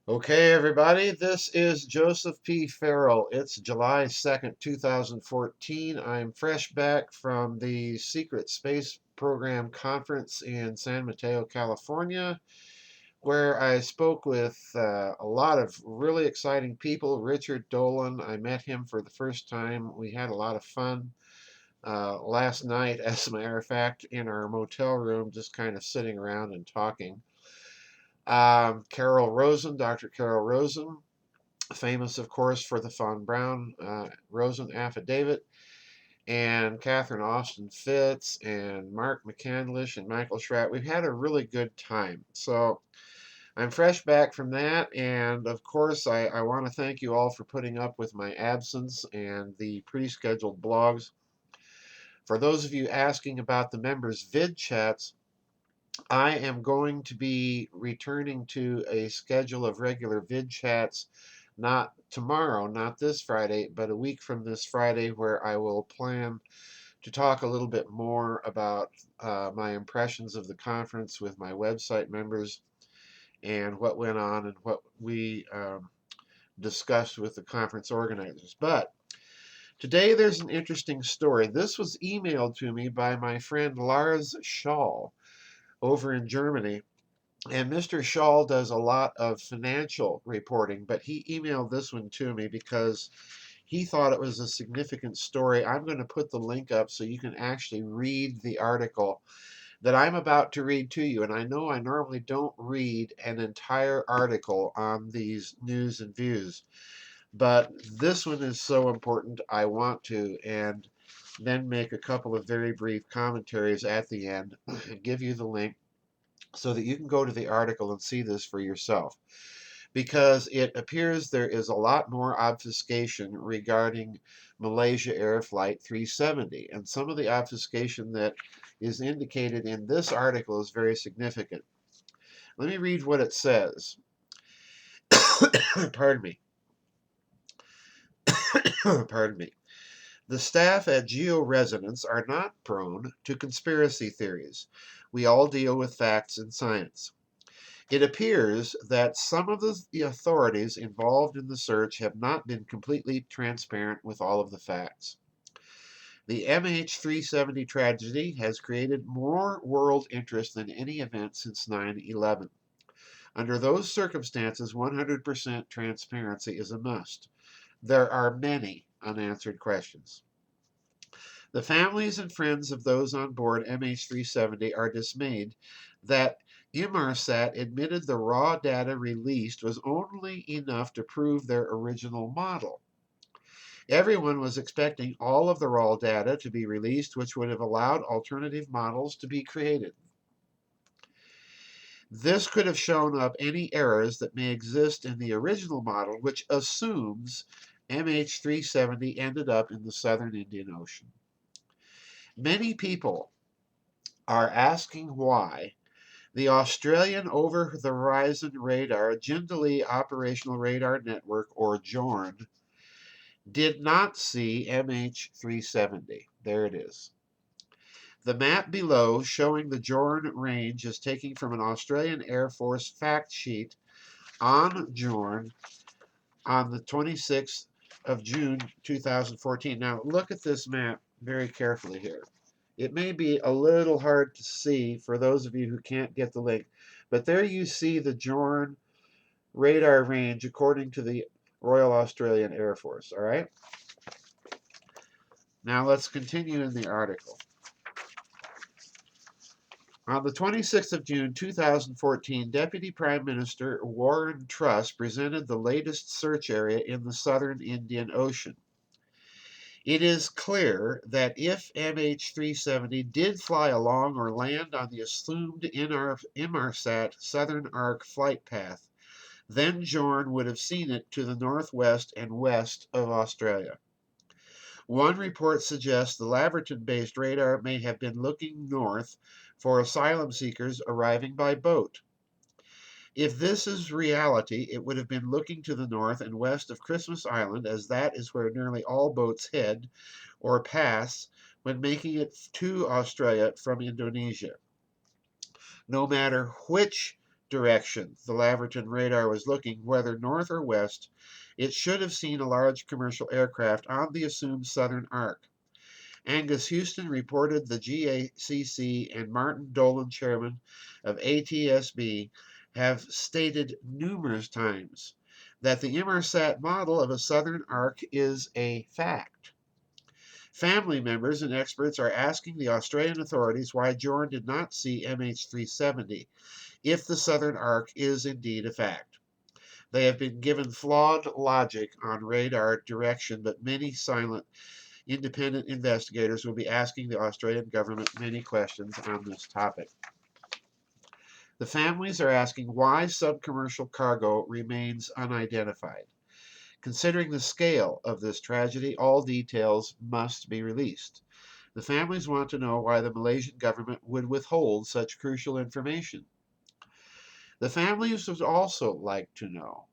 Okay, everybody, this is Joseph P. Farrell. It's July 2nd, 2014. I'm fresh back from the Secret Space Program Conference in San Mateo, California, where I spoke with a lot of really exciting people. Richard Dolan, I met him for the first time. We had a lot of fun last night, as a matter of fact, in our motel room, just kind of sitting around and talking. Carol Rosen, Dr. Carol Rosen, famous, of course, for the Von Braun Rosen affidavit, and Catherine Austin Fitz, and Mark McCandlish, and Michael Schratt. We've had a really good time. So I'm fresh back from that, and of course, I want to thank you all for putting up with my absence and the pre scheduled blogs. For those of you asking about the members' vid chats, I am going to be returning to a schedule of regular vid chats, not tomorrow, not this Friday, but a week from this Friday, where I will plan to talk a little bit more about my impressions of the conference with my website members and what went on and what we discussed with the conference organizers. But today there's an interesting story. This was emailed to me by my friend Lars Schall over in Germany. And Mr. Schall does a lot of financial reporting, but he emailed this one to me because he thought it was a significant story. I'm going to put the link up so you can actually read the article that I'm about to read to you. And I know I normally don't read an entire article on these news and views, but this one is so important I want to, and then make a couple of very brief commentaries at the end and give you the link so that you can go to the article and see this for yourself. Because it appears there is a lot more obfuscation regarding Malaysia Air Flight 370. And some of the obfuscation that is indicated in this article is very significant. Let me read what it says. Pardon me. Pardon me. The staff at GeoResonance are not prone to conspiracy theories. We all deal with facts and science. It appears that some of the authorities involved in the search have not been completely transparent with all of the facts. The MH370 tragedy has created more world interest than any event since 9/11. Under those circumstances, 100% transparency is a must. There are many unanswered questions. The families and friends of those on board MH370 are dismayed that Inmarsat admitted the raw data released was only enough to prove their original model. Everyone was expecting all of the raw data to be released, which would have allowed alternative models to be created. This could have shown up any errors that may exist in the original model, which assumes MH370 ended up in the southern Indian Ocean. Many people are asking why the Australian Over the Horizon Radar Jindalee Operational Radar Network, or JORN, did not see MH370. There it is. The map below showing the JORN range is taken from an Australian Air Force fact sheet on JORN on the 26th of June 2014. Now look at this map very carefully here. It may be a little hard to see for those of you who can't get the link, but there you see the JORN radar range according to the Royal Australian Air Force. All right. Now let's continue in the article. On the 26th of June 2014, Deputy Prime Minister Warren Truss presented the latest search area in the southern Indian Ocean. It is clear that if MH370 did fly along or land on the assumed Inmarsat Southern Arc flight path, then JORN would have seen it to the northwest and west of Australia. One report suggests the Laverton-based radar may have been looking north for asylum seekers arriving by boat. If this is reality, it would have been looking to the north and west of Christmas Island, as that is where nearly all boats head or pass when making it to Australia from Indonesia. No matter which direction the Laverton radar was looking, whether north or west, it should have seen a large commercial aircraft on the assumed southern arc. Angus Houston reported the GACC and Martin Dolan, chairman of ATSB, have stated numerous times that the Inmarsat model of a southern arc is a fact. Family members and experts are asking the Australian authorities why Jordan did not see MH370 if the southern arc is indeed a fact. They have been given flawed logic on radar direction, but many silent independent investigators will be asking the Australian government many questions on this topic. The families are asking why subcommercial cargo remains unidentified. Considering the scale of this tragedy, all details must be released. The families want to know why the Malaysian government would withhold such crucial information. The families would also like to know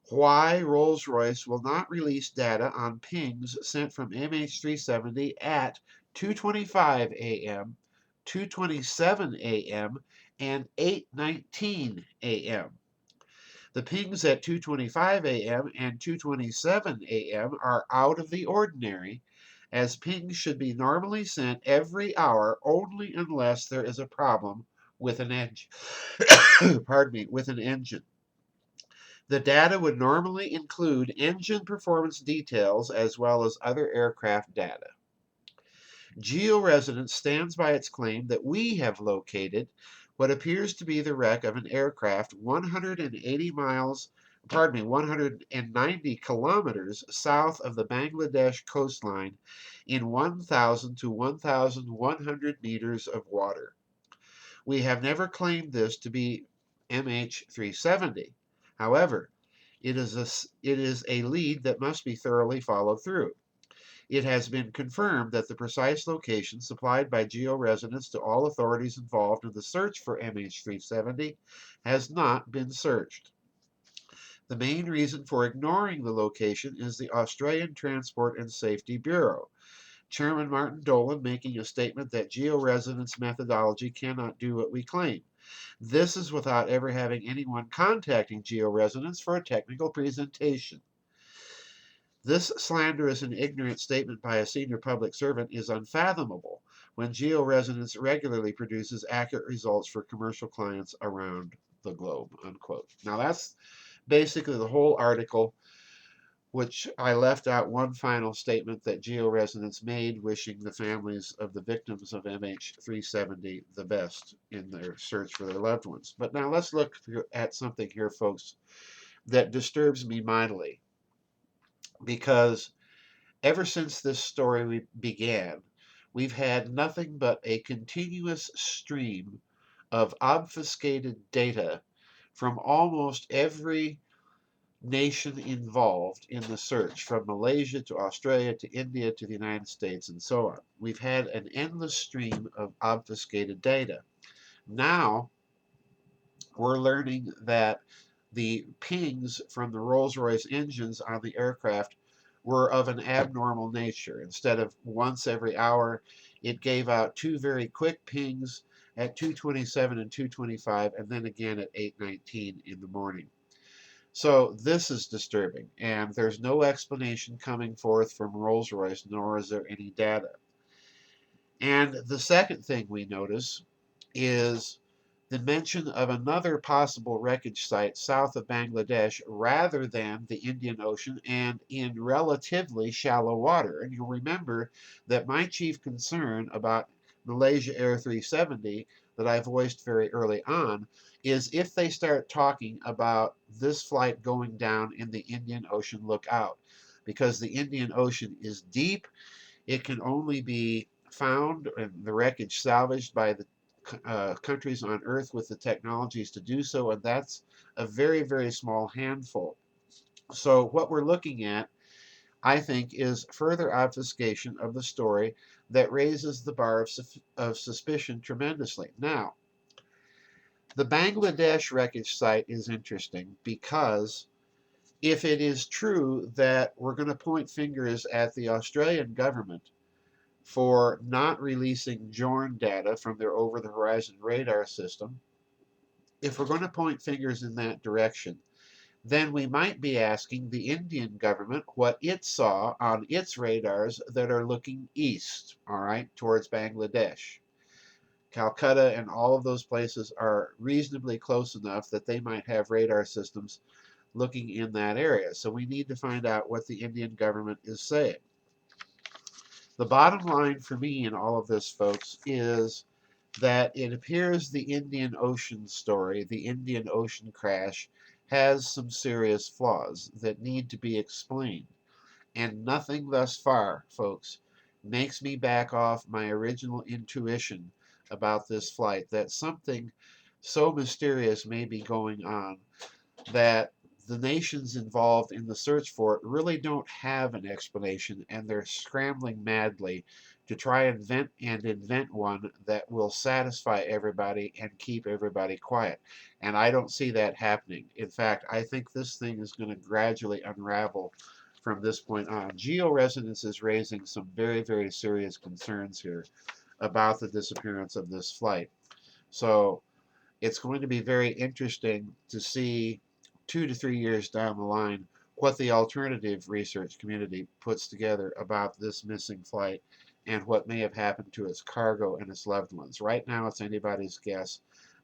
why Rolls-Royce will not release data on pings sent from MH370 at 2:25 a.m., 2:27 a.m., and 8:19 a.m. The pings at 2:25 a.m. and 2:27 a.m. are out of the ordinary, as pings should be normally sent every hour only unless there is a problem with an engine. Pardon me, with an engine. The data would normally include engine performance details as well as other aircraft data. Georesonance stands by its claim that we have located what appears to be the wreck of an aircraft 190 kilometers south of the Bangladesh coastline in 1,000 to 1,100 meters of water. We have never claimed this to be MH370. However, it is a lead that must be thoroughly followed through. It has been confirmed that the precise location supplied by georesonance to all authorities involved in the search for MH370 has not been searched. The main reason for ignoring the location is the Australian Transport and Safety Bureau. Chairman Martin Dolan making a statement that georesonance methodology cannot do what we claim. This is without ever having anyone contacting georesonance for a technical presentation. This slanderous and ignorant statement by a senior public servant is unfathomable when georesonance regularly produces accurate results for commercial clients around the globe, unquote. Now that's basically the whole article, which I left out one final statement that georesonance made, wishing the families of the victims of MH370 the best in their search for their loved ones. But now let's look at something here, folks, that disturbs me mightily, because ever since this story began, we've had nothing but a continuous stream of obfuscated data from almost every nation involved in the search, from Malaysia to Australia to India to the United States and so on. We've had an endless stream of obfuscated data. Now we're learning that the pings from the Rolls-Royce engines on the aircraft were of an abnormal nature. Instead of once every hour, it gave out two very quick pings at 2:27 and 2:25, and then again at 8:19 in the morning. So this is disturbing, and there's no explanation coming forth from Rolls-Royce, nor is there any data. And the second thing we notice is the mention of another possible wreckage site south of Bangladesh rather than the Indian Ocean and in relatively shallow water. And you'll remember that my chief concern about Malaysia Air 370 that I voiced very early on is if they start talking about this flight going down in the Indian Ocean, look out. Because the Indian Ocean is deep, it can only be found and the wreckage salvaged by the countries on Earth with the technologies to do so, and that's a very, very small handful. So what we're looking at, I think, is further obfuscation of the story that raises the bar of suspicion tremendously. Now, the Bangladesh wreckage site is interesting because if it is true that we're going to point fingers at the Australian government for not releasing JORN data from their over-the-horizon radar system, if we're going to point fingers in that direction, then we might be asking the Indian government what it saw on its radars that are looking east, all right, towards Bangladesh. Calcutta and all of those places are reasonably close enough that they might have radar systems looking in that area. So we need to find out what the Indian government is saying. The bottom line for me in all of this, folks, is that it appears the Indian Ocean story, the Indian Ocean crash, has some serious flaws that need to be explained. And nothing thus far, folks, makes me back off my original intuition about this flight that something so mysterious may be going on that the nations involved in the search for it really don't have an explanation, and they're scrambling madly to try and invent one that will satisfy everybody and keep everybody quiet. And I don't see that happening. In fact, I think this thing is going to gradually unravel from this point on. Georesonance is raising some very, very serious concerns here about the disappearance of this flight. So it's going to be very interesting to see 2 to 3 years down the line what the alternative research community puts together about this missing flight and what may have happened to its cargo and its loved ones. Right now, it's anybody's guess.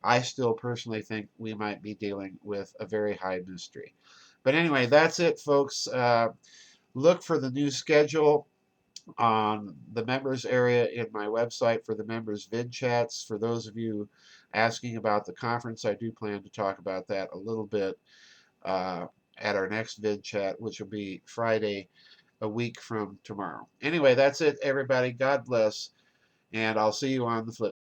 I still personally think we might be dealing with a very high mystery. But anyway, that's it, folks. Look for the new schedule on the members area in my website for the members vid chats. For those of you asking about the conference, I do plan to talk about that a little bit uh, at our next vid chat, which will be Friday, a week from tomorrow. Anyway, that's it, everybody. God bless, and I'll see you on the flip